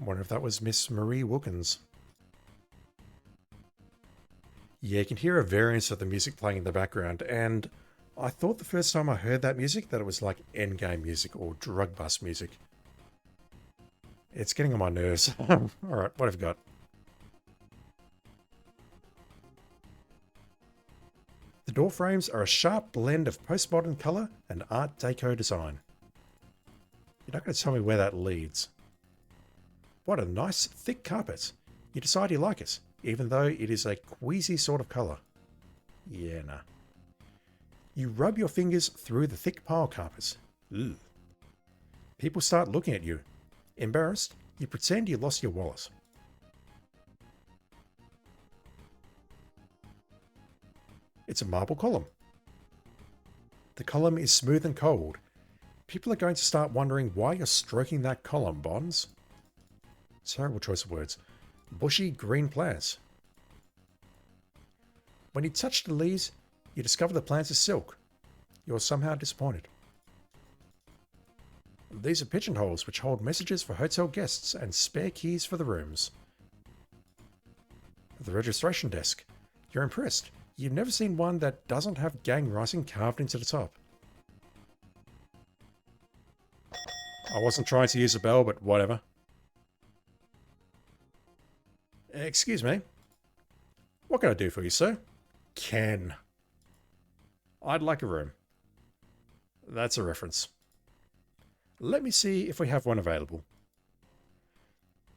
I wonder if that was Miss Marie Wilkins. Yeah, you can hear a variance of the music playing in the background, and I thought the first time I heard that music that it was like endgame music or drug bust music. It's getting on my nerves. Alright, what have you got? The door frames are a sharp blend of postmodern colour and Art Deco design. You're not going to tell me where that leads. What a nice thick carpet. You decide you like it, even though it is a queasy sort of colour. Yeah, nah. You rub your fingers through the thick pile carpet. Ugh. People start looking at you. Embarrassed, you pretend you lost your wallet. It's a marble column. The column is smooth and cold. People are going to start wondering why you're stroking that column, Bonds. Terrible choice of words. Bushy green plants. When you touch the leaves, you discover the plants are silk. You're somehow disappointed. These are pigeonholes which hold messages for hotel guests and spare keys for the rooms. The registration desk. You're impressed. You've never seen one that doesn't have gang writing carved into the top. I wasn't trying to use a bell, but whatever. Excuse me. What can I do for you, sir? Ken. I'd like a room. That's a reference. Let me see if we have one available.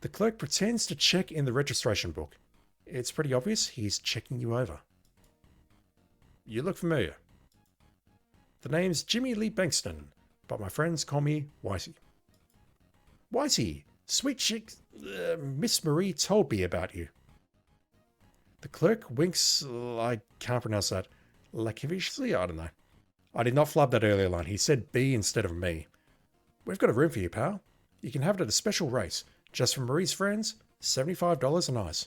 The clerk pretends to check in the registration book. It's pretty obvious he's checking you over. You look familiar. The name's Jimmy Lee Bankston, but my friends call me Whitey. Whitey, sweet chick, Miss Marie told me about you. The clerk winks, I can't pronounce that, lasciviously, I don't know. I did not flub that earlier line, he said B instead of me. We've got a room for you, pal. You can have it at a special rate, just for Marie's friends, $75 a night.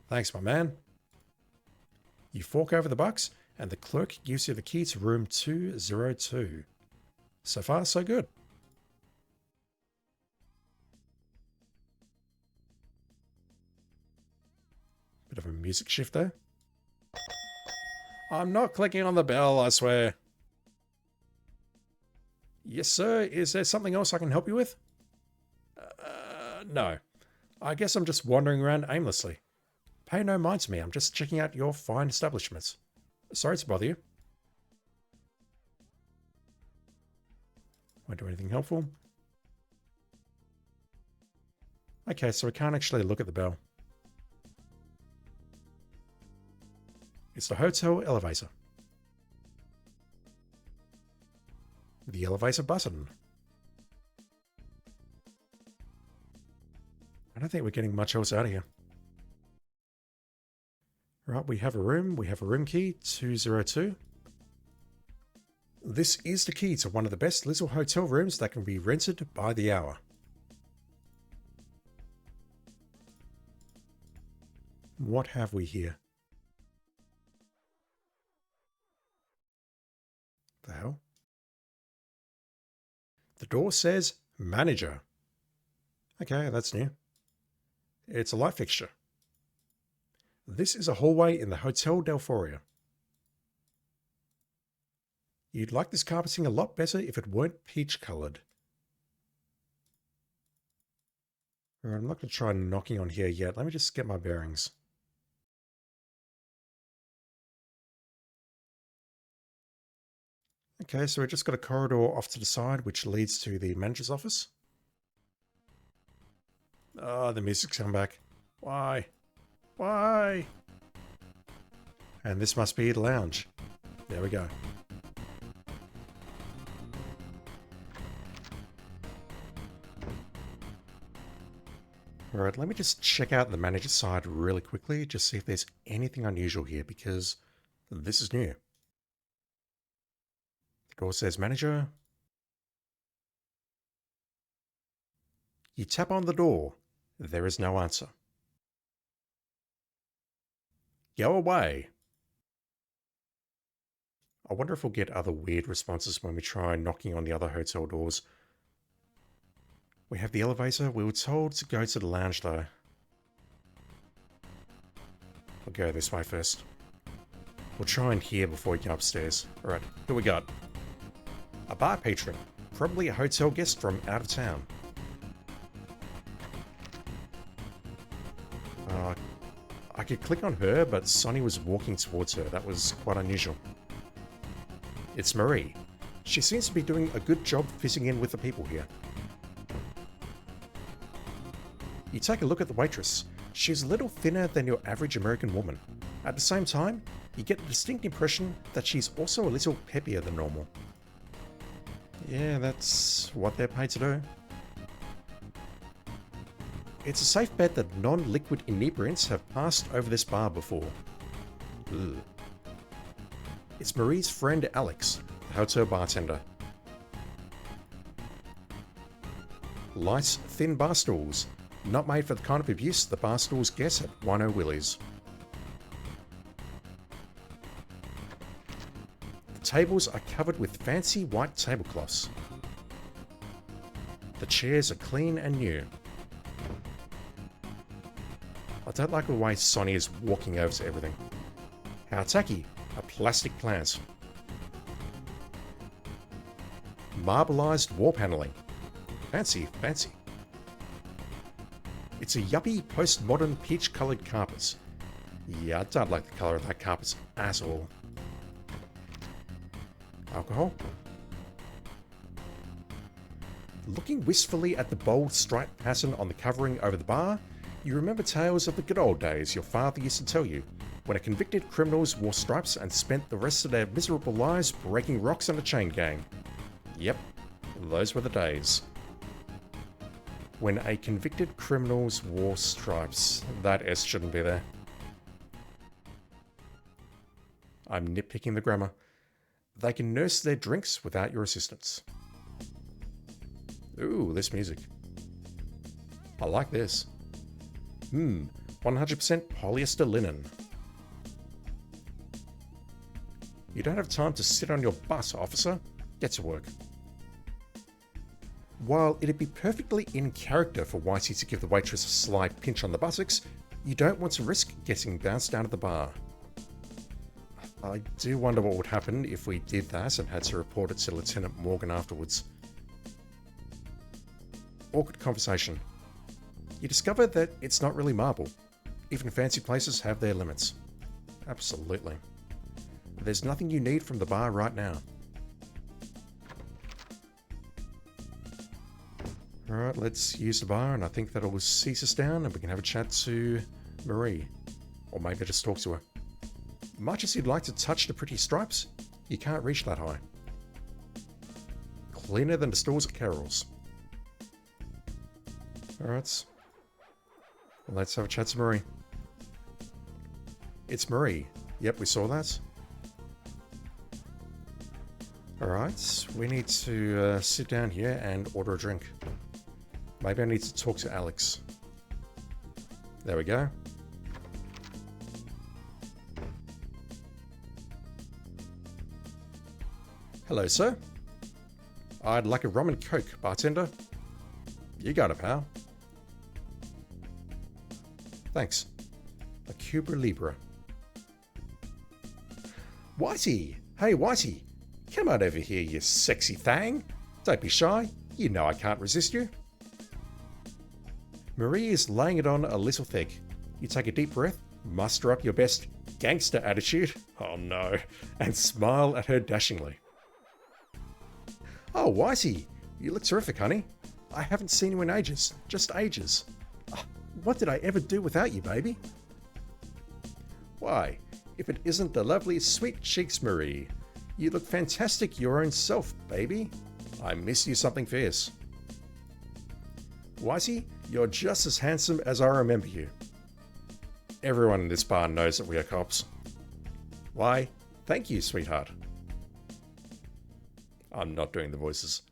Thanks, my man. You fork over the bucks, and the clerk gives you the key to room 202. So far, so good. Bit of a music shift there. I'm not clicking on the bell, I swear. Yes, sir. Is there something else I can help you with? No. I guess I'm just wandering around aimlessly. Pay no mind to me. I'm just checking out your fine establishments. Sorry to bother you. Won't do anything helpful. Okay, so we can't actually look at the bell. It's the hotel elevator. The elevator button. I don't think we're getting much else out of here. Right, we have a room. We have a room key, 202. This is the key to one of the best little hotel rooms that can be rented by the hour. What have we here? The hell? The door says manager. Okay, that's new. It's a light fixture. This is a hallway in the Hotel Delphoria. You'd like this carpeting a lot better if it weren't peach coloured. I'm not going to try knocking on here yet. Let me just get my bearings. Okay, so we've just got a corridor off to the side which leads to the manager's office. Oh, the music's come back. Why? Why? And this must be the lounge. There we go. Alright, let me just check out the manager's side really quickly, just see if there's anything unusual here, because this is new. The door says manager. You tap on the door. There is no answer. Go away. I wonder if we'll get other weird responses when we try knocking on the other hotel doors. We have the elevator. We were told to go to the lounge though. We'll go this way first. We'll try in here before we get upstairs. Alright, here we got a bar patron. Probably a hotel guest from out of town. I could click on her, but Sonny was walking towards her. That was quite unusual. It's Marie. She seems to be doing a good job fitting in with the people here. You take a look at the waitress. She's a little thinner than your average American woman. At the same time, you get the distinct impression that she's also a little peppier than normal. Yeah, that's what they're paid to do. It's a safe bet that non-liquid inebriants have passed over this bar before. Ugh. It's Marie's friend Alex, the hotel bartender. Light, thin bar stools. Not made for the kind of abuse the bar stools get at Wino Willie's. The tables are covered with fancy white tablecloths. The chairs are clean and new. I don't like the way Sonny is walking over to everything. How tacky, a plastic plant. Marbleized wall paneling. Fancy, fancy. It's a yuppie postmodern peach-coloured carpet. Yeah, I don't like the colour of that carpet at all. Alcohol. Looking wistfully at the bold stripe pattern on the covering over the bar, you remember tales of the good old days your father used to tell you, when convicted criminals wore stripes and spent the rest of their miserable lives breaking rocks in a chain gang. Yep, those were the days. When a convicted criminals wore stripes. That S shouldn't be there. I'm nitpicking the grammar. They can nurse their drinks without your assistance. Ooh, this music. I like this. 100% polyester linen. You don't have time to sit on your butt, officer. Get to work. While it'd be perfectly in character for Whitey to give the waitress a sly pinch on the buttocks, you don't want to risk getting bounced out of the bar. I do wonder what would happen if we did that and had to report it to Lieutenant Morgan afterwards. Awkward conversation. You discover that it's not really marble. Even fancy places have their limits. Absolutely. There's nothing you need from the bar right now. Alright, let's use the bar, and I think that'll cease us down and we can have a chat to Marie. Or maybe just talk to her. Much as you'd like to touch the pretty stripes, you can't reach that high. Cleaner than the stores at Carol's. Alright. Let's have a chat to Marie. It's Marie. Yep, we saw that. Alright, we need to sit down here and order a drink. Maybe I need to talk to Alex. There we go. Hello, sir. I'd like a rum and coke, bartender. You got it, pal. Thanks. A Cuba Libre. Whitey! Hey, Whitey! Come on over here, you sexy thing. Don't be shy. You know I can't resist you. Marie is laying it on a little thick. You take a deep breath, muster up your best gangster attitude, oh no, and smile at her dashingly. Oh, Whitey, you look terrific, honey. I haven't seen you in ages, just ages. What did I ever do without you, baby? Why, if it isn't the lovely sweet cheeks, Marie. You look fantastic your own self, baby. I miss you something fierce. Whitey, you're just as handsome as I remember you. Everyone in this bar knows that we are cops. Why, thank you, sweetheart. I'm not doing the voices.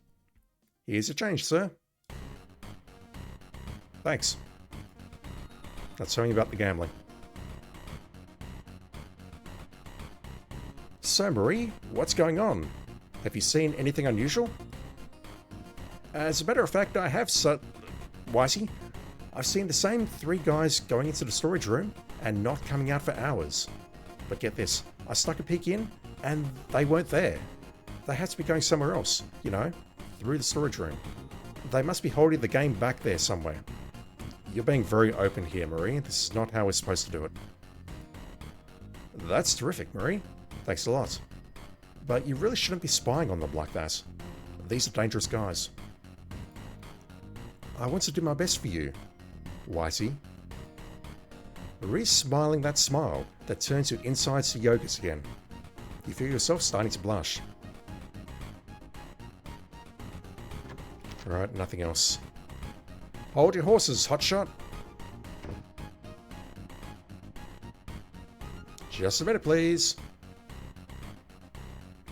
Here's a change, sir. Thanks. Let's tell me about the gambling. So, Marie, what's going on? Have you seen anything unusual? As a matter of fact, I have Whitey, I've seen the same 3 guys going into the storage room and not coming out for hours. But get this, I stuck a peek in and they weren't there. They had to be going somewhere else, you know, through the storage room. They must be holding the game back there somewhere. You're being very open here, Marie. This is not how we're supposed to do it. That's terrific, Marie. Thanks a lot. But you really shouldn't be spying on them like that. These are dangerous guys. I want to do my best for you, Whitey. Marie's smiling that smile that turns your insides to yogurt again. You feel yourself starting to blush. Alright, nothing else. Hold your horses, hotshot. Just a minute, please.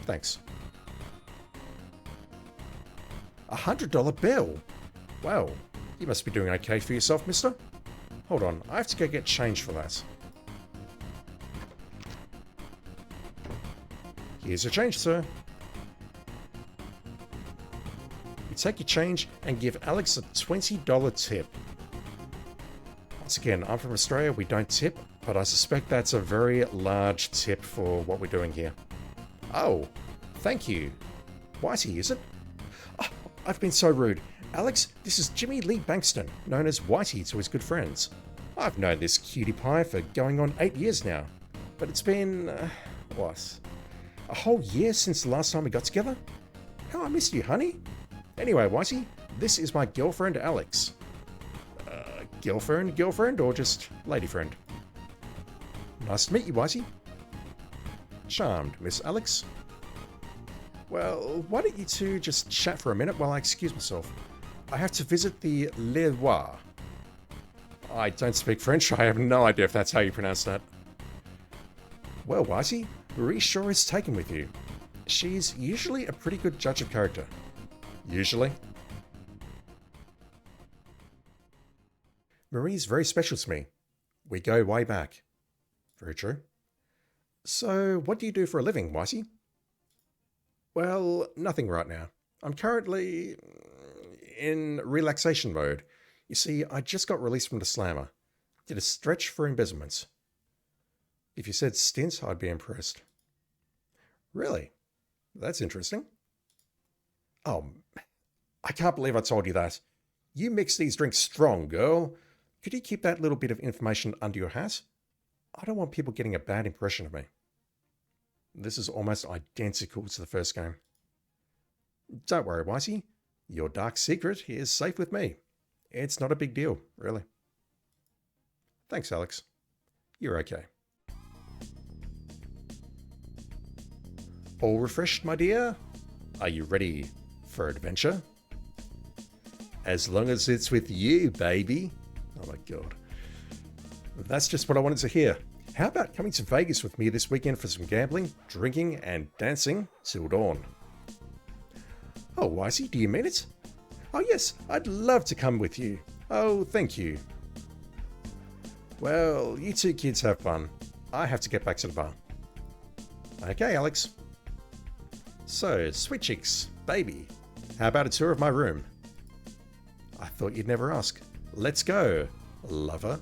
Thanks. $100 bill. Wow, you must be doing okay for yourself, mister. Hold on, I have to go get change for that. Here's your change, sir. You take your change and give Alex a $20 tip. Once again, I'm from Australia, we don't tip, but I suspect that's a very large tip for what we're doing here. Oh, thank you. Whitey, is it? Oh, I've been so rude. Alex, this is Jimmy Lee Bankston, known as Whitey to his good friends. I've known this cutie pie for going on 8 years now, but it's been, what? A whole year since the last time we got together? How I missed you, honey. Anyway, Whitey, this is my girlfriend, Alex. Girlfriend, or just lady friend? Nice to meet you, Whitey. Charmed, Miss Alex. Well, why don't you two just chat for a minute while I excuse myself? I have to visit the Le Roi. I don't speak French. I have no idea if that's how you pronounce that. Well, Whitey, Marie sure is taken with you. She's usually a pretty good judge of character. Usually. Marie's very special to me. We go way back. Very true. So, what do you do for a living, Whitey? Well, nothing right now. I'm currently in relaxation mode. You see, I just got released from the slammer. Did a stretch for embezzlement. If you said stint, I'd be impressed. Really? That's interesting. Oh, I can't believe I told you that. You mix these drinks strong, girl. Could you keep that little bit of information under your hat? I don't want people getting a bad impression of me. This is almost identical to the first game. Don't worry, Whitey. Your dark secret is safe with me. It's not a big deal, really. Thanks, Alex. You're okay. All refreshed, my dear? Are you ready for adventure? As long as it's with you, baby. Oh my god. That's just what I wanted to hear. How about coming to Vegas with me this weekend for some gambling, drinking, and dancing till dawn? Oh, Whitey, do you mean it? Oh yes, I'd love to come with you. Oh, thank you. Well, you two kids have fun. I have to get back to the bar. Okay, Alex. So, sweet cheeks, baby, how about a tour of my room? I thought you'd never ask. Let's go, lover.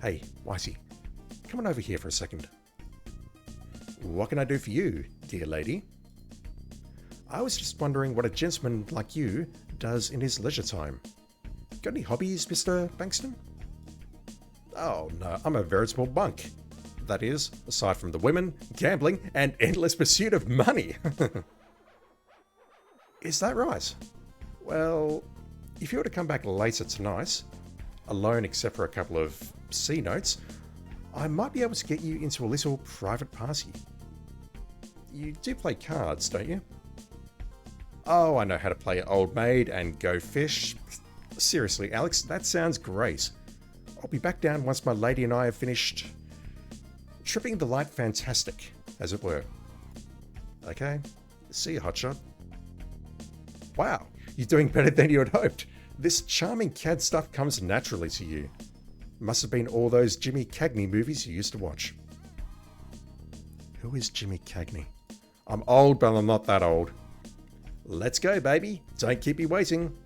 Hey, Whitey, come on over here for a second. What can I do for you, dear lady? I was just wondering what a gentleman like you does in his leisure time. Got any hobbies, Mr. Bankston? Oh no, I'm a veritable bunk. That is, aside from the women, gambling, and endless pursuit of money. Is that right? Well, if you were to come back later tonight, alone except for a couple of C notes, I might be able to get you into a little private party. You do play cards, don't you? Oh, I know how to play Old Maid and Go Fish. Seriously, Alex, that sounds great. I'll be back down once my lady and I have finished tripping the light fantastic, as it were. Okay, see you, hotshot. Wow, you're doing better than you had hoped. This charming cad stuff comes naturally to you. Must have been all those Jimmy Cagney movies you used to watch. Who is Jimmy Cagney? I'm old, but I'm not that old. Let's go, baby. Don't keep me waiting.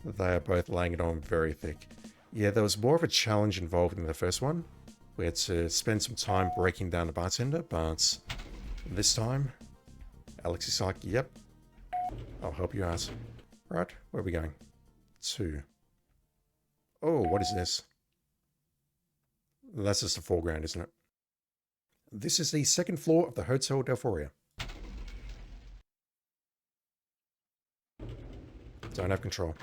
They are both laying it on very thick. Yeah, there was more of a challenge involved in the first one. We had to spend some time breaking down the bartender, but this time, Alex is like, yep, I'll help you out. Right, where are we going? 2. Oh, what is this? That's just the foreground, isn't it? This is the second floor of the Hotel Delphoria. Don't have control.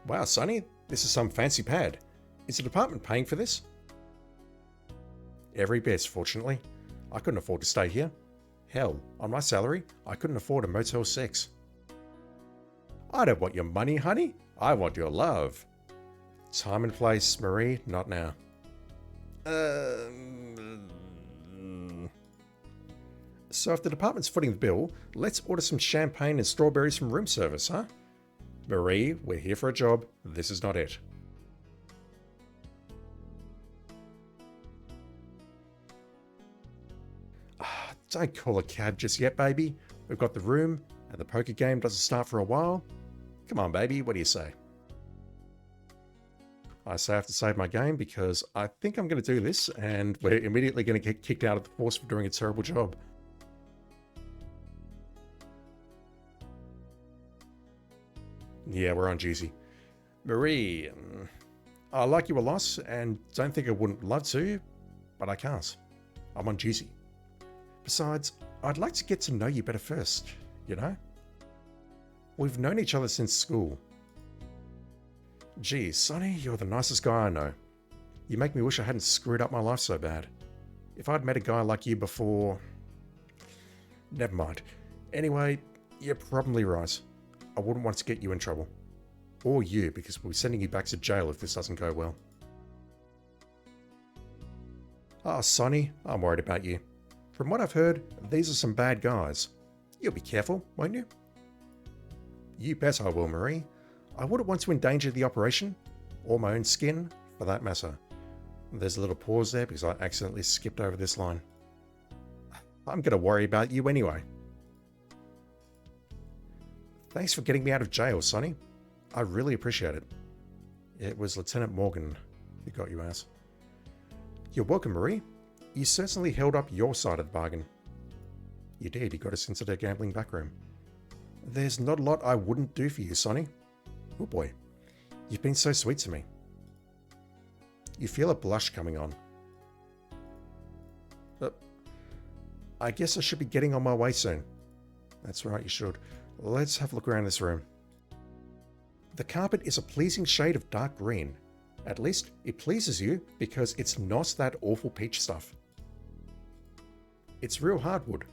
Wow, Sonny, this is some fancy pad. Is the department paying for this? Every bit, fortunately. I couldn't afford to stay here. Hell, on my salary, I couldn't afford a Motel 6. I don't want your money, honey. I want your love. Time and place, Marie, not now. So if the department's footing the bill, let's order some champagne and strawberries from room service, huh? Marie, we're here for a job. This is not it. Don't call a cab just yet, baby. We've got the room, and the poker game doesn't start for a while. Come on, baby, what do you say? I say I have to save my game because I think I'm going to do this, and we're immediately going to get kicked out of the force for doing a terrible job. Yeah, we're on Jeezy. Marie, I like you a lot, and don't think I wouldn't love to, but I can't. I'm on Jeezy. Besides, I'd like to get to know you better first, you know? We've known each other since school. Geez, Sonny, you're the nicest guy I know. You make me wish I hadn't screwed up my life so bad. If I'd met a guy like you before... Never mind. Anyway, you're probably right. I wouldn't want to get you in trouble. Or you, because we'll be sending you back to jail if this doesn't go well. Ah, Sonny, I'm worried about you. From what I've heard, these are some bad guys. You'll be careful, won't you? You bet I will, Marie. I wouldn't want to endanger the operation, or my own skin, for that matter. There's a little pause there because I accidentally skipped over this line. I'm going to worry about you anyway. Thanks for getting me out of jail, Sonny. I really appreciate it. It was Lieutenant Morgan who got you out. You're welcome, Marie. You certainly held up your side of the bargain. You did. You got us into the gambling backroom. There's not a lot I wouldn't do for you, Sonny. Oh boy. You've been so sweet to me. You feel a blush coming on. I guess I should be getting on my way soon. That's right, you should. Let's have a look around this room. The carpet is a pleasing shade of dark green. At least it pleases you because it's not that awful peach stuff. It's real hardwood.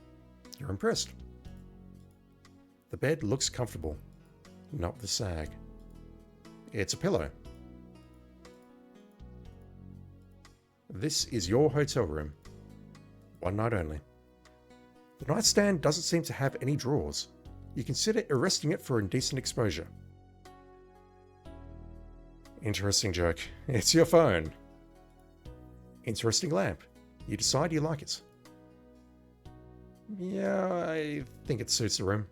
You're impressed. The bed looks comfortable. Not the sag. It's a pillow. This is your hotel room. One night only. The nightstand doesn't seem to have any drawers. You consider arresting it for indecent exposure. Interesting joke. It's your phone. Interesting lamp. You decide you like it. Yeah, I think it suits the room.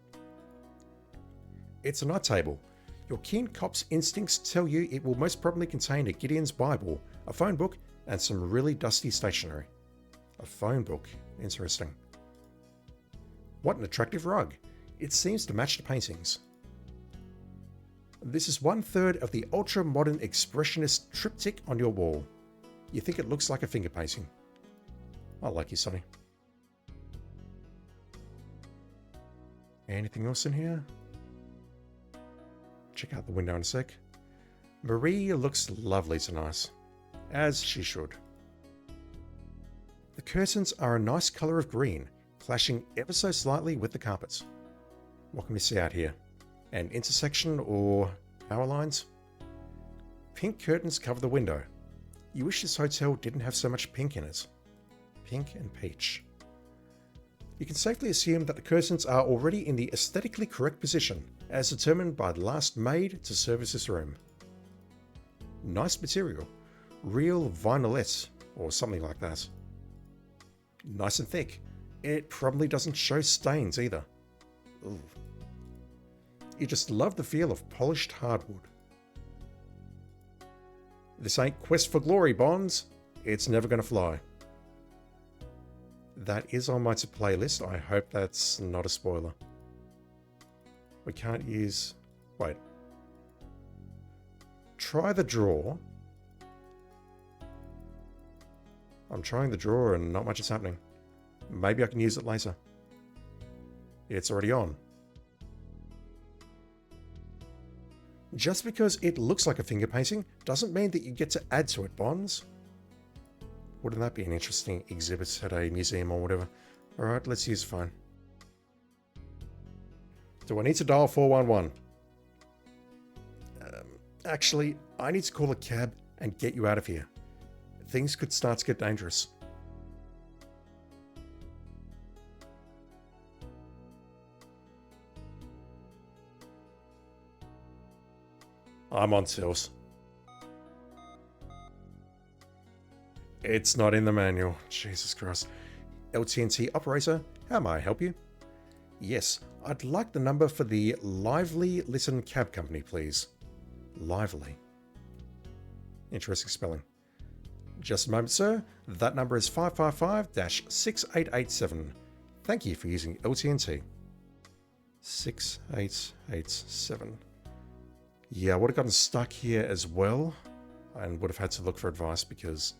It's a night table. Your keen cop's instincts tell you it will most probably contain a Gideon's Bible, a phone book, and some really dusty stationery. A phone book. Interesting. What an attractive rug. It seems to match the paintings. This is 1/3 of the ultra-modern expressionist triptych on your wall. You think it looks like a finger painting. I like you, Sonny. Anything else in here? Check out the window in a sec. Marie looks lovely tonight, as she should. The curtains are a nice colour of green, clashing ever so slightly with the carpets. What can we see out here? An intersection or power lines? Pink curtains cover the window. You wish this hotel didn't have so much pink in it. Pink and peach. You can safely assume that the curtains are already in the aesthetically correct position, as determined by the last maid to service this room. Nice material. Real vinylette, or something like that. Nice and thick. It probably doesn't show stains either. Ooh. You just love the feel of polished hardwood. This ain't Quest for Glory, Bonds. It's never gonna fly. That is on my to play list. I hope that's not a spoiler. We can't use... Wait. Try the drawer. I'm trying the drawer and not much is happening. Maybe I can use it later. It's already on. Just because it looks like a finger painting doesn't mean that you get to add to it, Bonds. Wouldn't that be an interesting exhibit at a museum or whatever? Alright, let's use the phone. Do I need to dial 411? Actually, I need to call a cab and get you out of here. Things could start to get dangerous. I'm on tills. It's not in the manual. Jesus Christ. LTNT operator, how may I help you? Yes, I'd like the number for the Lively Listen Cab Company, please. Lively. Interesting spelling. Just a moment, sir. That number is 555-6887. Thank you for using LTNT. 6887. Yeah, I would have gotten stuck here as well and would have had to look for advice because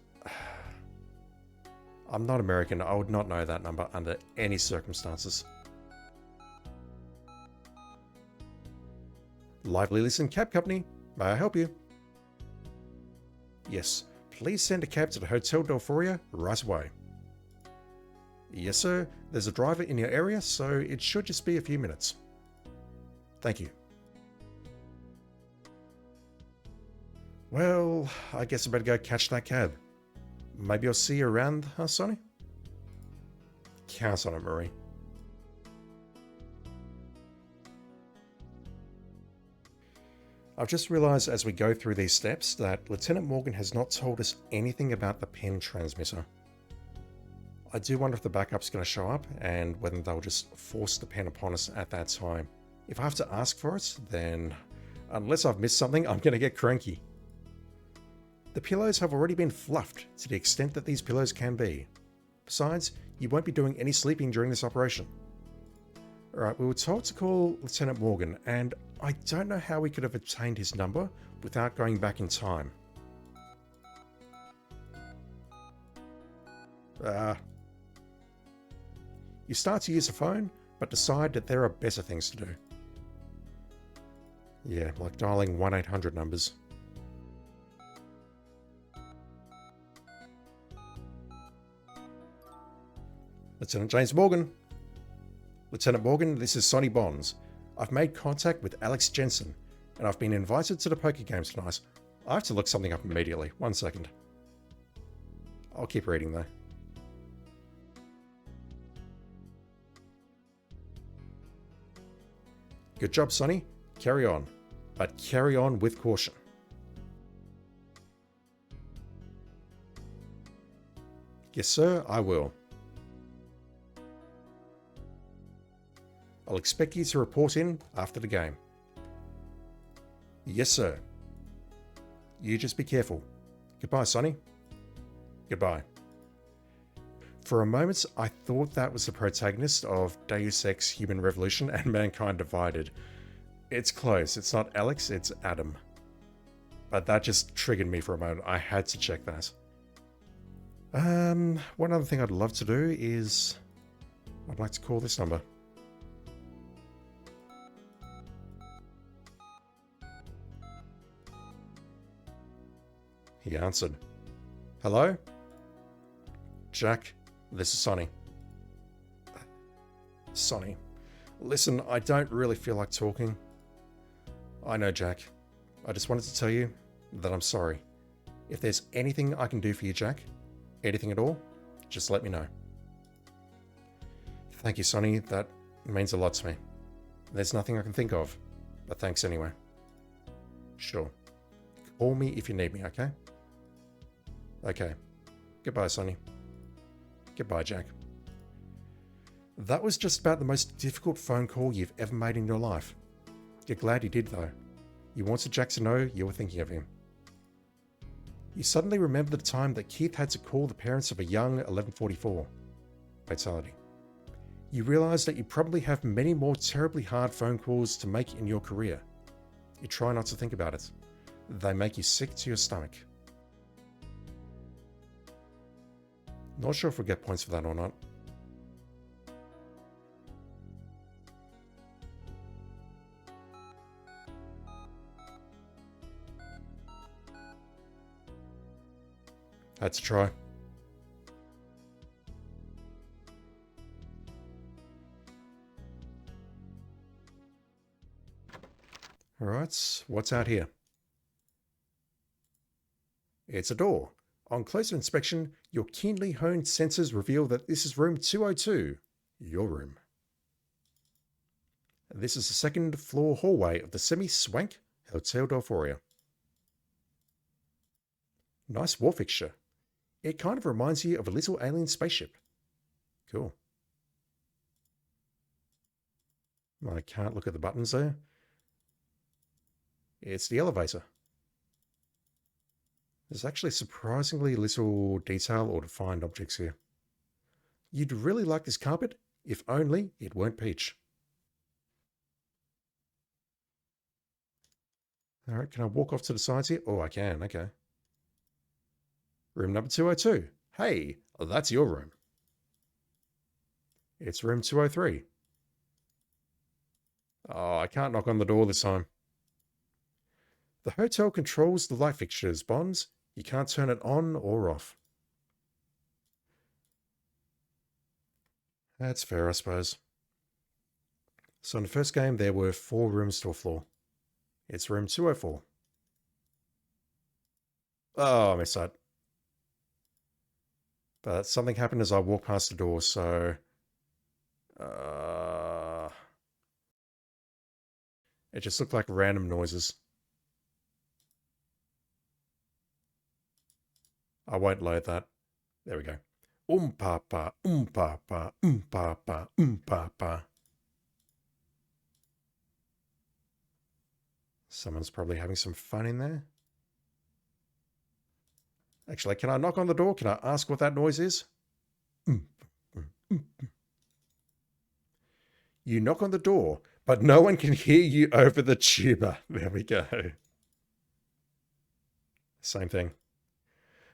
I'm not American. I would not know that number under any circumstances. Lively Listen Cab Company, may I help you? Yes, please send a cab to the Hotel Delphoria right away. Yes, sir. There's a driver in your area, so it should just be a few minutes. Thank you. Well, I guess I better go catch that cab. Maybe I'll see you around, huh, Sonny? Count on it, Marie. I've just realised as we go through these steps that Lieutenant Morgan has not told us anything about the pen transmitter. I do wonder if the backup's going to show up and whether they'll just force the pen upon us at that time. If I have to ask for it, then unless I've missed something, I'm going to get cranky. The pillows have already been fluffed to the extent that these pillows can be. Besides, you won't be doing any sleeping during this operation. Alright, we were told to call Lieutenant Morgan, and I don't know how we could have obtained his number without going back in time. You start to use the phone, but decide that there are better things to do. Yeah, like dialing 1-800 numbers. Lieutenant James Morgan. Lieutenant Morgan, this is Sonny Bonds. I've made contact with Alex Jensen, and I've been invited to the poker games tonight. I have to look something up immediately. 1 second. I'll keep reading though. Good job, Sonny. Carry on. But carry on with caution. Yes, sir, I will. I'll expect you to report in after the game. Yes, sir. You just be careful. Goodbye, Sonny. Goodbye. For a moment, I thought that was the protagonist of Deus Ex Human Revolution and Mankind Divided. It's close. It's not Alex, it's Adam. But that just triggered me for a moment. I had to check that. One other thing I'd love to do is... I'd like to call this number. He answered. Hello? Jack, this is Sonny. Sonny, listen, I don't really feel like talking. I know, Jack. I just wanted to tell you that I'm sorry. If there's anything I can do for you, Jack, anything at all, just let me know. Thank you, Sonny. That means a lot to me. There's nothing I can think of. But thanks anyway. Sure. Call me if you need me, okay? Okay. Goodbye, Sonny. Goodbye, Jack. That was just about the most difficult phone call you've ever made in your life. You're glad you did, though. You wanted Jack to know you were thinking of him. You suddenly remember the time that Keith had to call the parents of a young 1144. Fatality. You realise that you probably have many more terribly hard phone calls to make in your career. You try not to think about it. They make you sick to your stomach. Not sure if we'll get points for that or not. Had to try. Alright, what's out here? It's a door. On closer inspection, your keenly honed senses reveal that this is room 202, your room. This is the second floor hallway of the semi-swank Hotel Delphoria. Nice wall fixture. It kind of reminds you of a little alien spaceship. Cool. I can't look at the buttons there. It's the elevator. There's actually surprisingly little detail or defined objects here. You'd really like this carpet, if only it weren't peach. Alright, can I walk off to the sides here? Oh, I can, okay. Room number 202. Hey, that's your room. It's room 203. Oh, I can't knock on the door this time. The hotel controls the light fixtures, Bonds. You can't turn it on or off. That's fair, I suppose. So in the first game, there were 4 rooms to a floor. It's room 204. Oh, I missed that. But something happened as I walked past the door, so... it just looked like random noises. I won't load that. There we go. Papa, papa, papa, papa. Someone's probably having some fun in there. Actually, can I knock on the door? Can I ask what that noise is? You knock on the door, but no one can hear you over the tuba. There we go. Same thing.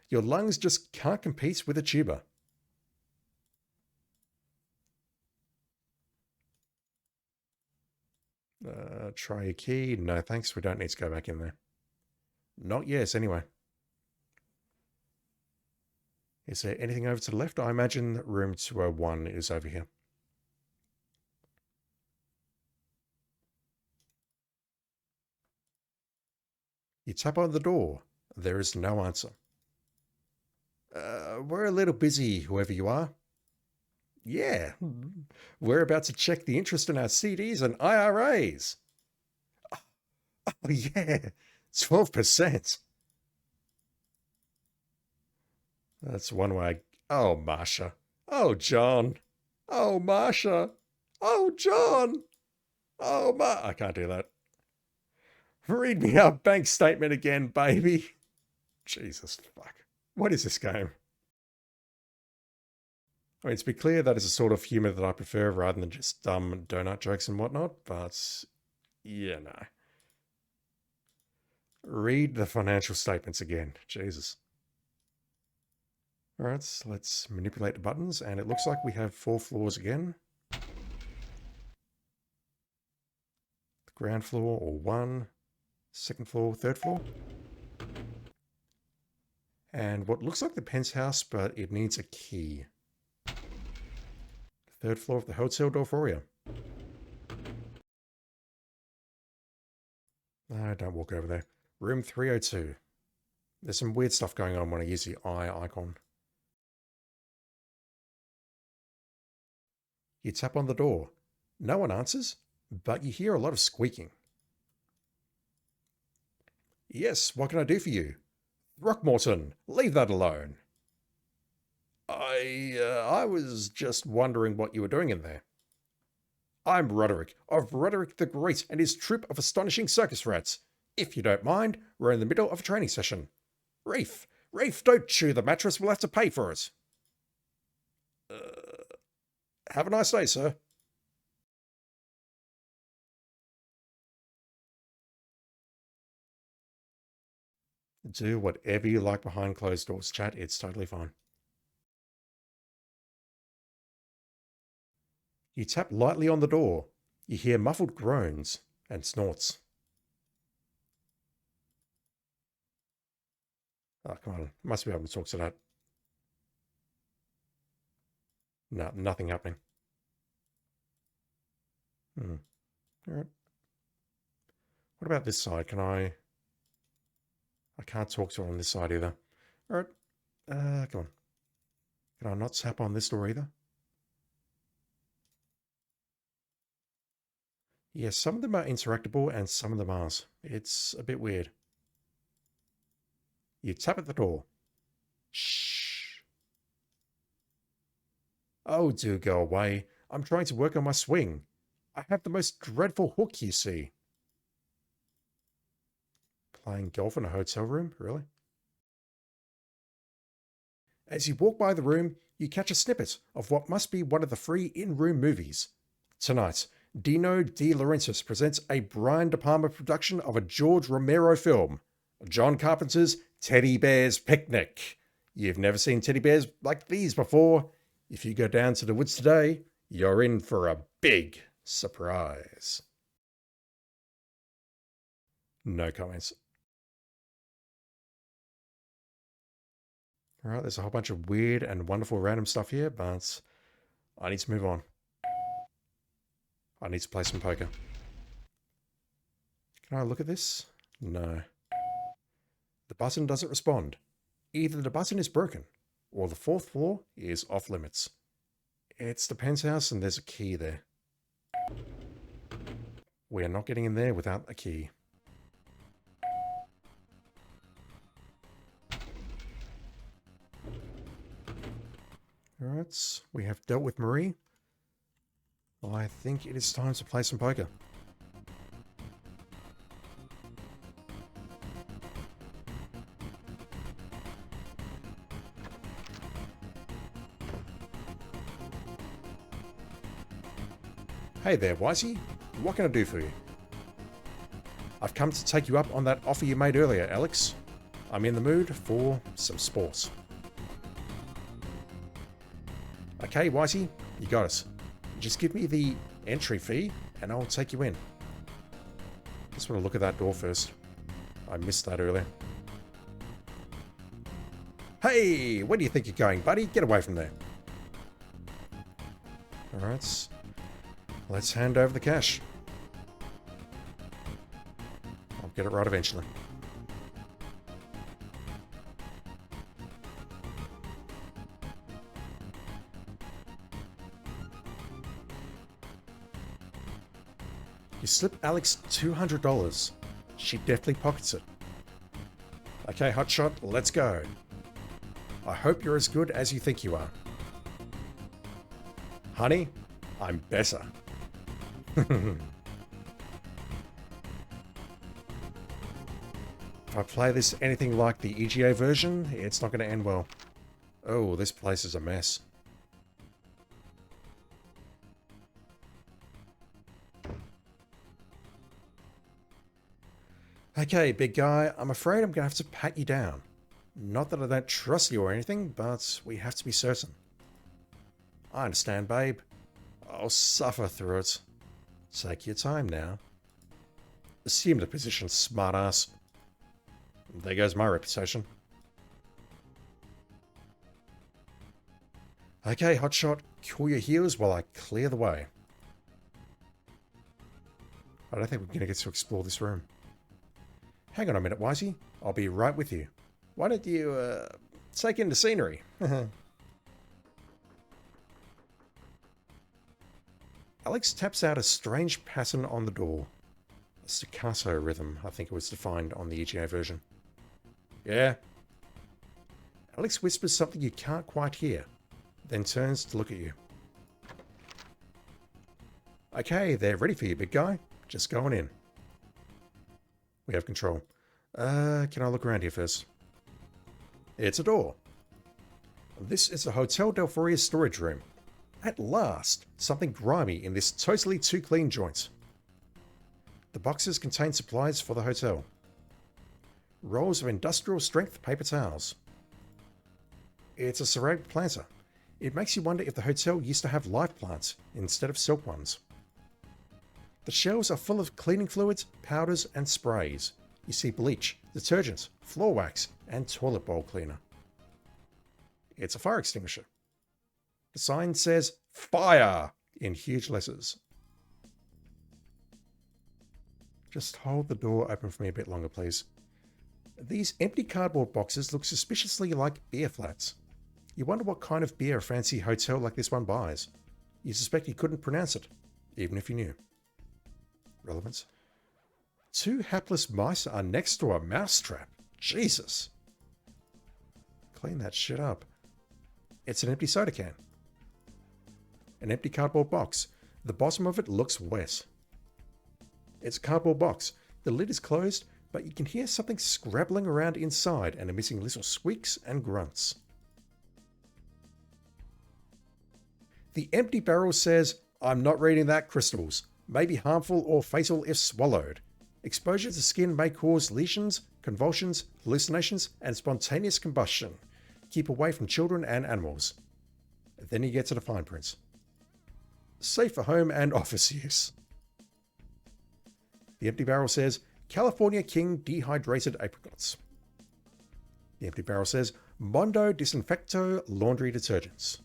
Your lungs just can't compete with a tuba. Try your key. No, thanks. We don't need to go back in there. Not yes, anyway. Is there anything over to the left? I imagine room 201 is over here. You tap on the door. There is no answer. We're a little busy, whoever you are. Yeah, we're about to check the interest in our CDs and IRAs. Oh, yeah, 12%. That's one way. Oh, Marsha. Oh, John. Oh, Marsha. Oh, John. Oh, I can't do that. Read me our bank statement again, baby. Jesus, fuck. What is this game? I mean, to be clear, that is a sort of humour that I prefer rather than just dumb donut jokes and whatnot, but yeah, no. Read the financial statements again. Jesus. Alright, so let's manipulate the buttons, and it looks like we have 4 floors again. The ground floor, or 1. Second floor, third floor. And what looks like the penthouse, but it needs a key. Third floor of the Hotel Delphoria. No, don't walk over there. Room 302. There's some weird stuff going on when I use the eye icon. You tap on the door. No one answers, but you hear a lot of squeaking. Yes, what can I do for you? Throckmorton, leave that alone. I was just wondering what you were doing in there. I'm Roderick, of Roderick the Great and his troop of astonishing circus rats. If you don't mind, we're in the middle of a training session. Reef, don't chew the mattress, we'll have to pay for it. Have a nice day, sir. Do whatever you like behind closed doors, chat. It's totally fine. You tap lightly on the door. You hear muffled groans and snorts. Oh, come on. Must be able to talk to that. No, nothing happening. All right. What about this side? I can't talk to her on this side either. All right. Come on. Can I not tap on this door either? Yes, some of them are interactable and some of them aren't. It's a bit weird. You tap at the door. Shh. Oh, do go away. I'm trying to work on my swing. I have the most dreadful hook, you see. Playing golf in a hotel room? Really? As you walk by the room, you catch a snippet of what must be one of the free in-room movies. Tonight, Dino De Laurentiis presents a Brian De Palma production of a George Romero film, John Carpenter's Teddy Bear's Picnic. You've never seen teddy bears like these before. If you go down to the woods today, you're in for a big surprise. No comments. All right, there's a whole bunch of weird and wonderful random stuff here, but I need to move on. I need to play some poker. Can I look at this? No. The button doesn't respond. Either the button is broken, or the fourth floor is off limits. It's the penthouse and there's a key there. We are not getting in there without a key. Alright, we have dealt with Marie. I think it is time to play some poker. Hey there, Wisey. What can I do for you? I've come to take you up on that offer you made earlier, Alex. I'm in the mood for some sports. Okay, Wisey, you got us. Just give me the entry fee and I'll take you in. Just want to look at that door first. I missed that earlier. Hey, where do you think you're going, buddy? Get away from there. Alright. Let's hand over the cash. I'll get it right eventually. You slip Alex $200. She deftly pockets it. Okay, hotshot, let's go. I hope you're as good as you think you are. Honey, I'm better. If I play this anything like the EGA version, it's not going to end well. Oh, this place is a mess. Okay, big guy, I'm afraid I'm going to have to pat you down. Not that I don't trust you or anything, but we have to be certain. I understand, babe. I'll suffer through it. Take your time now. Assume the position, smartass. There goes my reputation. Okay, hotshot, cool your heels while I clear the way. I don't think we're going to get to explore this room. Hang on a minute, Wisey. I'll be right with you. Why don't you, take in the scenery? Alex taps out a strange pattern on the door. Staccato rhythm, I think it was defined on the VGA version. Yeah. Alex whispers something you can't quite hear, then turns to look at you. Okay, they're ready for you, big guy. Just going in. We have control. Can I look around here first? It's a door. This is the Hotel Delphoria storage room. At last, something grimy in this totally too clean joint. The boxes contain supplies for the hotel. Rolls of industrial strength paper towels. It's a ceramic planter. It makes you wonder if the hotel used to have live plants instead of silk ones. The shelves are full of cleaning fluids, powders, and sprays. You see bleach, detergents, floor wax, and toilet bowl cleaner. It's a fire extinguisher. The sign says FIRE in huge letters. Just hold the door open for me a bit longer, please. These empty cardboard boxes look suspiciously like beer flats. You wonder what kind of beer a fancy hotel like this one buys. You suspect you couldn't pronounce it, even if you knew. Relevance. 2 hapless mice are next to a mousetrap. Jesus. Clean that shit up. It's an empty soda can. An empty cardboard box. The bottom of it looks wet. It's a cardboard box. The lid is closed, but you can hear something scrabbling around inside and emitting little squeaks and grunts. The empty barrel says, "I'm not reading that, crystals. May be harmful or fatal if swallowed. Exposure to skin may cause lesions, convulsions, hallucinations, and spontaneous combustion. Keep away from children and animals." Then you get to the fine print. Safe for home and office use. The empty barrel says, "California King dehydrated apricots." The empty barrel says, "Mondo Disinfecto laundry detergents."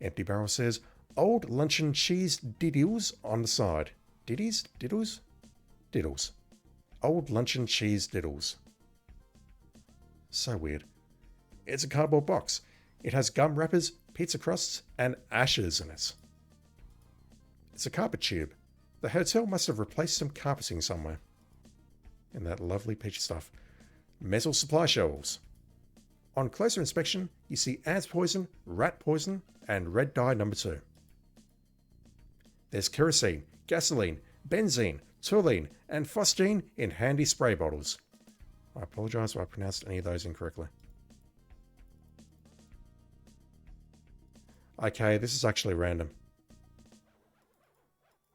Empty barrel says, "Old luncheon cheese diddles on the side." Diddies? Diddles? Diddles. Old luncheon cheese diddles. So weird. It's a cardboard box. It has gum wrappers, pizza crusts, and ashes in it. It's a carpet tube. The hotel must have replaced some carpeting somewhere. And that lovely peach stuff. Metal supply shelves. On closer inspection, you see ant poison, rat poison, and red dye number 2. There's kerosene, gasoline, benzene, toluene, and phosgene in handy spray bottles. I apologize if I pronounced any of those incorrectly. Okay, this is actually random.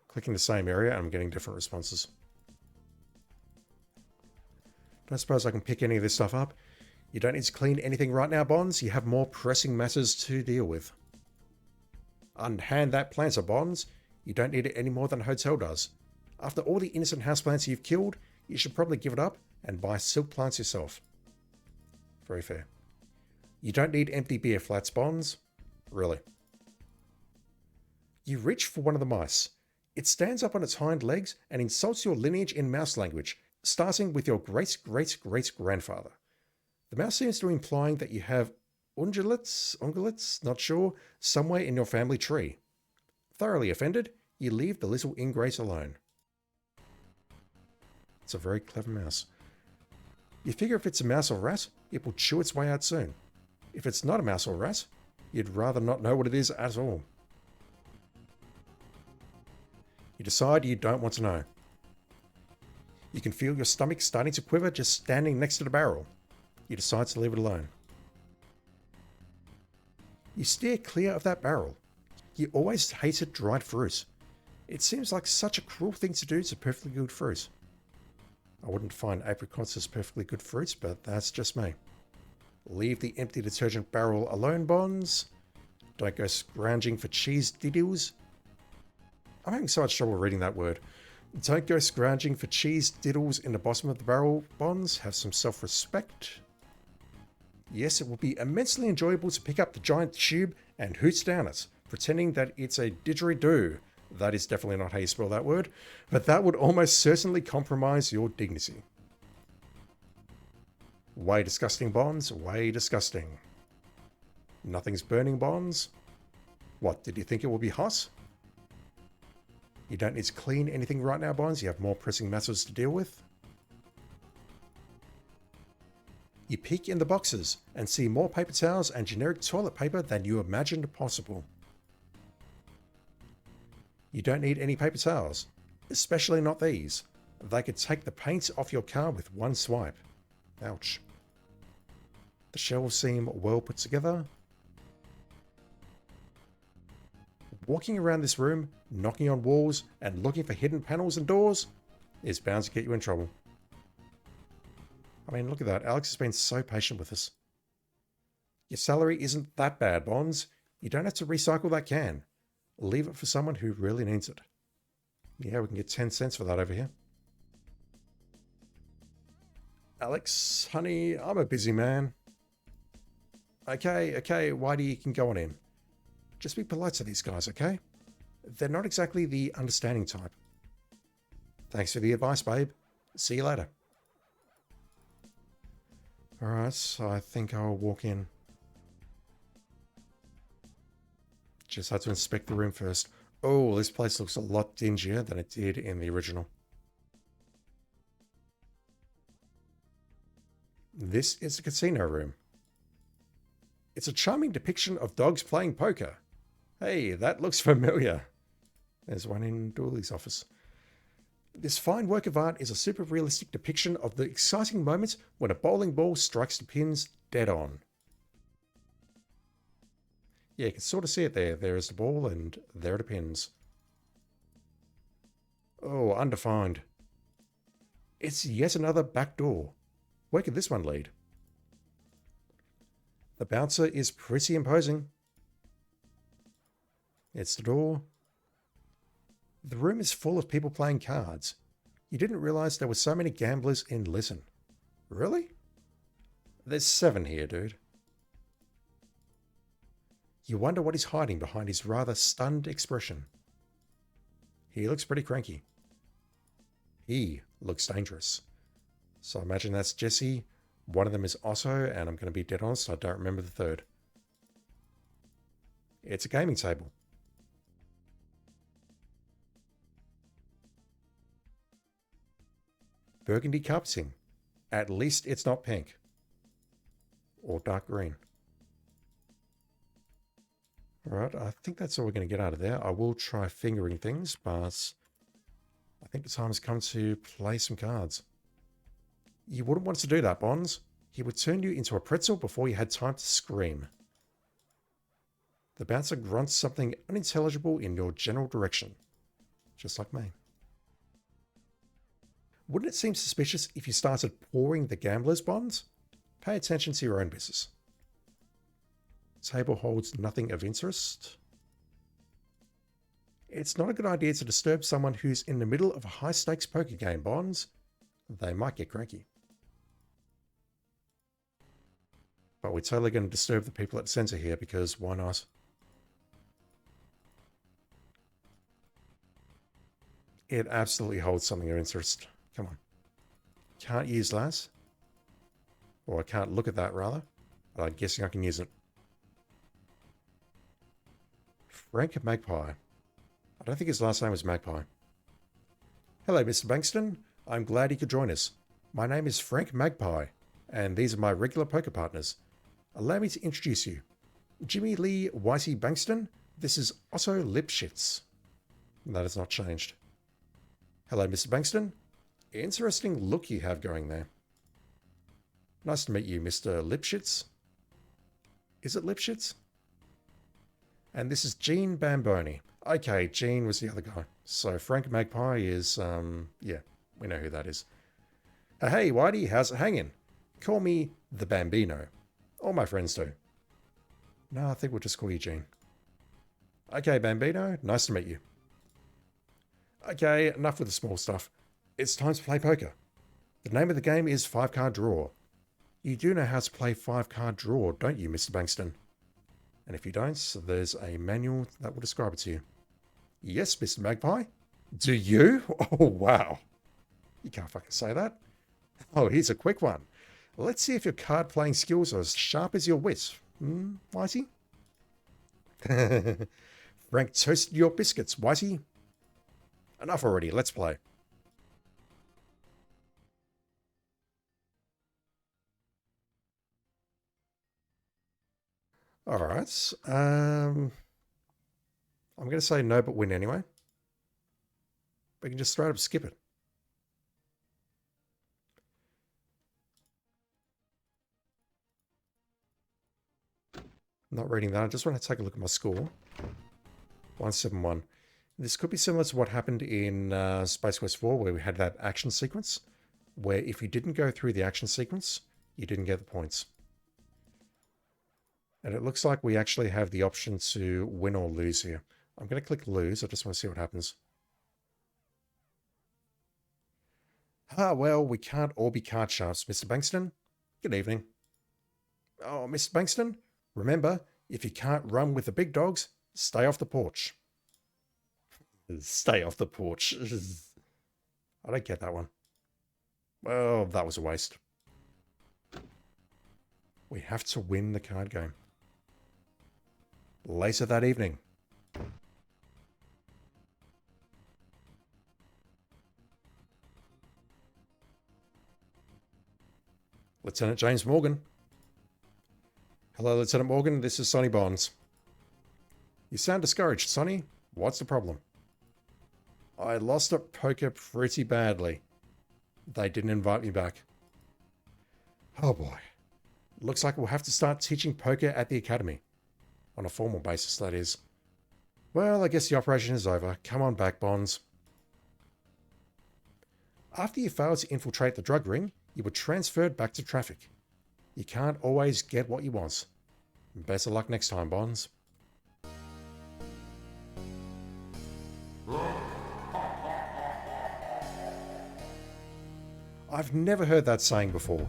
Clicking the same area and I'm getting different responses. Don't suppose I can pick any of this stuff up. You don't need to clean anything right now, Bonds. You have more pressing matters to deal with. Unhand that planter, Bonds. You don't need it any more than a hotel does. After all the innocent houseplants you've killed, you should probably give it up and buy silk plants yourself. Very fair. You don't need empty beer flats, Bonds. Really. You reach for one of the mice. It stands up on its hind legs and insults your lineage in mouse language, starting with your great-great-great-grandfather. The mouse seems to be implying that you have ungulates, not sure, somewhere in your family tree. Thoroughly offended, you leave the little ingrate alone. It's a very clever mouse. You figure if it's a mouse or rat, it will chew its way out soon. If it's not a mouse or rat, you'd rather not know what it is at all. You decide you don't want to know. You can feel your stomach starting to quiver just standing next to the barrel. You decide to leave it alone. You steer clear of that barrel. You always hated dried fruit. It seems like such a cruel thing to do to perfectly good fruit. I wouldn't find apricots as perfectly good fruits, but that's just me. Leave the empty detergent barrel alone, Bonds. Don't go scrounging for cheese diddles. I'm having so much trouble reading that word. Don't go scrounging for cheese diddles in the bottom of the barrel, Bonds. Have some self-respect. Yes, it will be immensely enjoyable to pick up the giant tube and hoot down it, pretending that it's a didgeridoo. That is definitely not how you spell that word, but that would almost certainly compromise your dignity. Way disgusting, Bonds. Way disgusting. Nothing's burning, Bonds. What, did you think it would be hot? You don't need to clean anything right now, Bonds. You have more pressing matters to deal with. You peek in the boxes and see more paper towels and generic toilet paper than you imagined possible. You don't need any paper towels, especially not these. They could take the paint off your car with one swipe. Ouch. The shelves seem well put together. Walking around this room, knocking on walls, and looking for hidden panels and doors is bound to get you in trouble. I mean, look at that. Alex has been so patient with us. Your salary isn't that bad, Bonds. You don't have to recycle that can. Leave it for someone who really needs it. Yeah, we can get 10 cents for that over here. Alex, honey, I'm a busy man. Okay, Whitey, you can go on in. Just be polite to these guys, okay? They're not exactly the understanding type. Thanks for the advice, babe. See you later. Alright, so I think I'll walk in. Just had to inspect the room first. Oh, this place looks a lot dingier than it did in the original. This is the casino room. It's a charming depiction of dogs playing poker. Hey, that looks familiar. There's one in Dooley's office. This fine work of art is a super realistic depiction of the exciting moments when a bowling ball strikes the pins dead on. Yeah, you can sort of see it there. There is the ball and there are the pins. Oh, undefined. It's yet another back door. Where could this one lead? The bouncer is pretty imposing. It's the door. The room is full of people playing cards. You didn't realize there were so many gamblers in Listen. Really? There's 7 here, dude. You wonder what he's hiding behind his rather stunned expression. He looks pretty cranky. He looks dangerous. So I imagine that's Jesse. One of them is Otto, and I'm going to be dead honest, I don't remember the third. It's a gaming table. Burgundy carpeting. At least it's not pink. Or dark green. Alright, I think that's all we're going to get out of there. I will try fingering things, but I think the time has come to play some cards. You wouldn't want to do that, Bonds. He would turn you into a pretzel before you had time to scream. The bouncer grunts something unintelligible in your general direction. Just like me. Wouldn't it seem suspicious if you started pouring the gambler's bonds? Pay attention to your own business. Table holds nothing of interest. It's not a good idea to disturb someone who's in the middle of a high-stakes poker game, Bonds. They might get cranky. But we're totally going to disturb the people at the center here because why not? It absolutely holds something of interest. Come on. Can't use that. Or I can't look at that, rather. But I'm guessing I can use it. Frank Magpie. I don't think his last name was Magpie. Hello, Mr. Bankston. I'm glad you could join us. My name is Frank Magpie, and these are my regular poker partners. Allow me to introduce you. Jimmy Lee Whitey Bankston. This is Otto Lipschitz. That has not changed. Hello, Mr. Bankston. Interesting look you have going there. Nice to meet you, Mr. Lipschitz. Is it Lipschitz? And this is Gene Bamboni. Okay, Gene was the other guy. So Frank Magpie is, yeah, we know who that is. Hey, Whitey, how's it hanging? Call me the Bambino. All my friends do. No, I think we'll just call you Gene. Okay, Bambino, nice to meet you. Okay, enough with the small stuff. It's time to play poker. The name of the game is 5-card draw. You do know how to play 5-card draw, don't you, Mr. Bankston? And if you don't, there's a manual that will describe it to you. Yes, Mr. Magpie. Do you? Oh, wow. You can't fucking say that. Oh, here's a quick one. Let's see if your card-playing skills are as sharp as your wit. Whitey? Frank toasted your biscuits, Whitey. enough already. Let's play. All right. I'm going to say no, but win anyway. We can just straight up skip it. Not reading that. I just want to take a look at my score. 171. This could be similar to what happened in Space Quest 4, where we had that action sequence, where if you didn't go through the action sequence, you didn't get the points. And it looks like we actually have the option to win or lose here. I'm going to click lose. I just want to see what happens. Ah, well, we can't all be card sharps, Mr. Bankston. Good evening. Oh, Mr. Bankston, remember, if you can't run with the big dogs, stay off the porch. Stay off the porch. I don't get that one. Well, that was a waste. We have to win the card game. Later that evening. Lieutenant James Morgan. Hello, Lieutenant Morgan. This is Sonny Bonds. You sound discouraged, Sonny. What's the problem? I lost at poker pretty badly. They didn't invite me back. Oh boy. Looks like we'll have to start teaching poker at the academy. On a formal basis, that is. Well, I guess the operation is over. Come on back, Bonds. After you failed to infiltrate the drug ring, you were transferred back to traffic. You can't always get what you want. Best of luck next time, Bonds. I've never heard that saying before.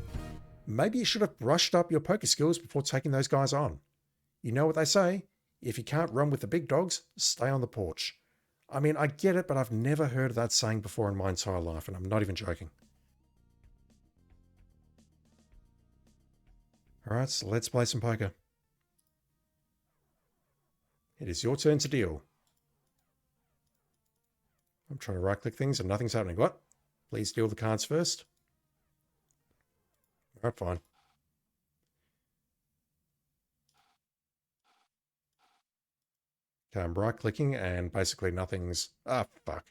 Maybe you should have brushed up your poker skills before taking those guys on. You know what they say? If you can't run with the big dogs, stay on the porch. I mean, I get it, but I've never heard that saying before in my entire life, and I'm not even joking. Alright, so let's play some poker. It is your turn to deal. I'm trying to right-click things and nothing's happening. What? Please deal the cards first. Alright, fine. Okay, I'm right-clicking and basically nothing's... Ah, fuck.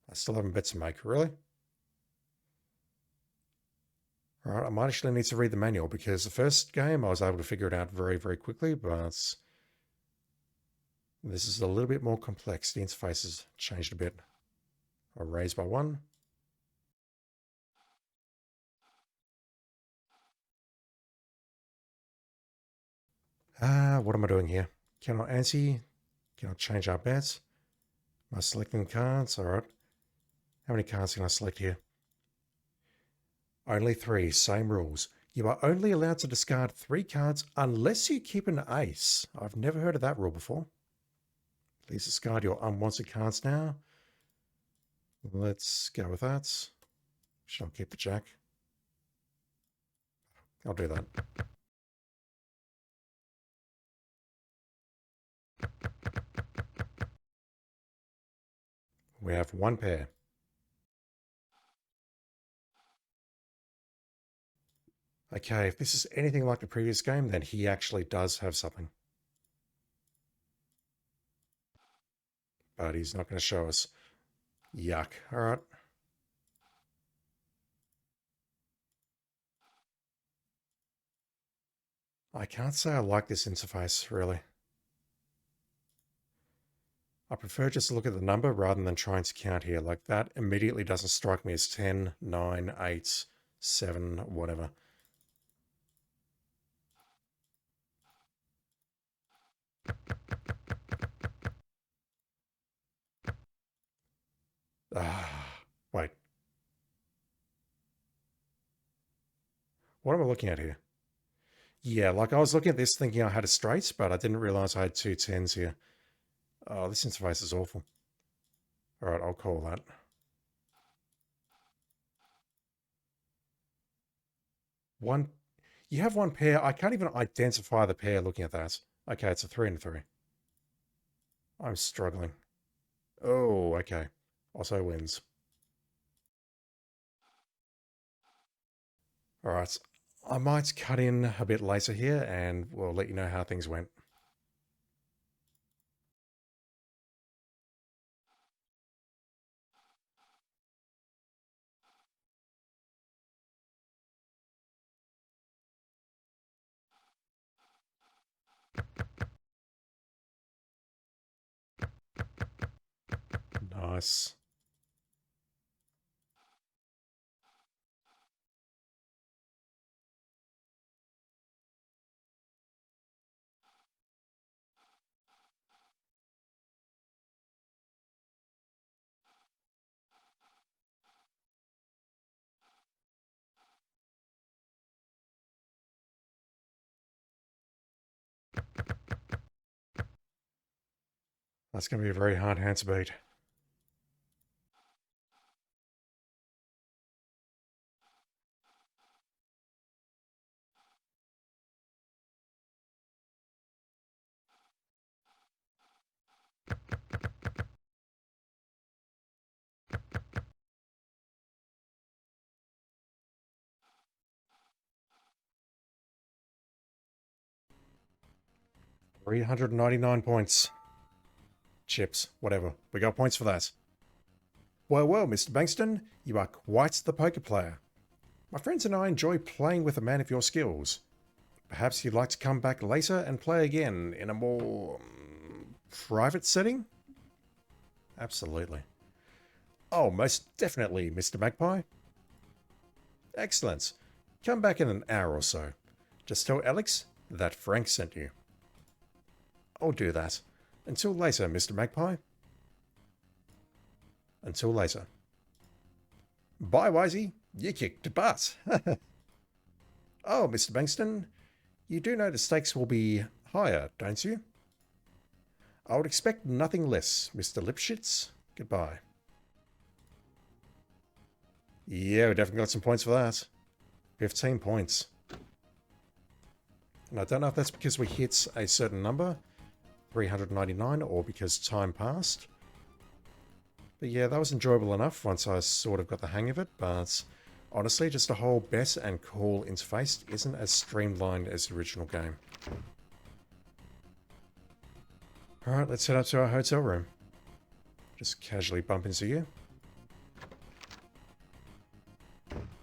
I still haven't bet to make, really? Alright, I might actually need to read the manual because the first game I was able to figure it out very, very quickly, but this is a little bit more complex. The interface has changed a bit. I'll raise by 1. What am I doing here? Cannot ante. Cannot change our bets. Am I selecting cards? Alright. How many cards can I select here? Only 3. Same rules. You are only allowed to discard 3 cards unless you keep an ace. I've never heard of that rule before. Please discard your unwanted cards now. Let's go with that. Shall I keep the jack? I'll do that. We have 1 pair. Okay, if this is anything like the previous game, then he actually does have something. But he's not going to show us. Yuck. All right. I can't say I like this interface, really. I prefer just to look at the number rather than trying to count here. Like, that immediately doesn't strike me as 10, 9, 8, 7, whatever. Wait. What am I looking at here? Yeah, like I was looking at this thinking I had a straight, but I didn't realize I had 2 10s here. Oh, this interface is awful. All right, I'll call that. One, you have 1 pair. I can't even identify the pair looking at that. Okay, it's a 3 and a 3. I'm struggling. Oh, okay. Otto wins. Alright, I might cut in a bit later here and we'll let you know how things went. Nice. That's going to be a very hard hand to beat. $399. Chips, whatever. We got points for that. Well, well, Mr. Bankston, you are quite the poker player. My friends and I enjoy playing with a man of your skills. Perhaps you'd like to come back later and play again in a more private setting? Absolutely. Oh, most definitely, Mr. Magpie. Excellent. Come back in an hour or so. Just tell Alex that Frank sent you. I'll do that. Until later, Mr. Magpie. Until later. Bye, Wisey. You kicked butt. Oh, Mr. Bankston, you do know the stakes will be higher, don't you? I would expect nothing less, Mr. Lipschitz. Goodbye. Yeah, we definitely got some points for that. 15 points. And I don't know if that's because we hit a certain number, 399, or because time passed. But yeah, that was enjoyable enough once I sort of got the hang of it, but honestly, just a whole bet and call interface isn't as streamlined as the original game. Alright, let's head up to our hotel room. Just casually bump into you.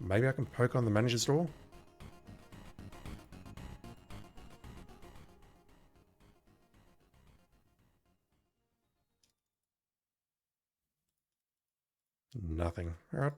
Maybe I can poke on the manager's door? Nothing. Alright,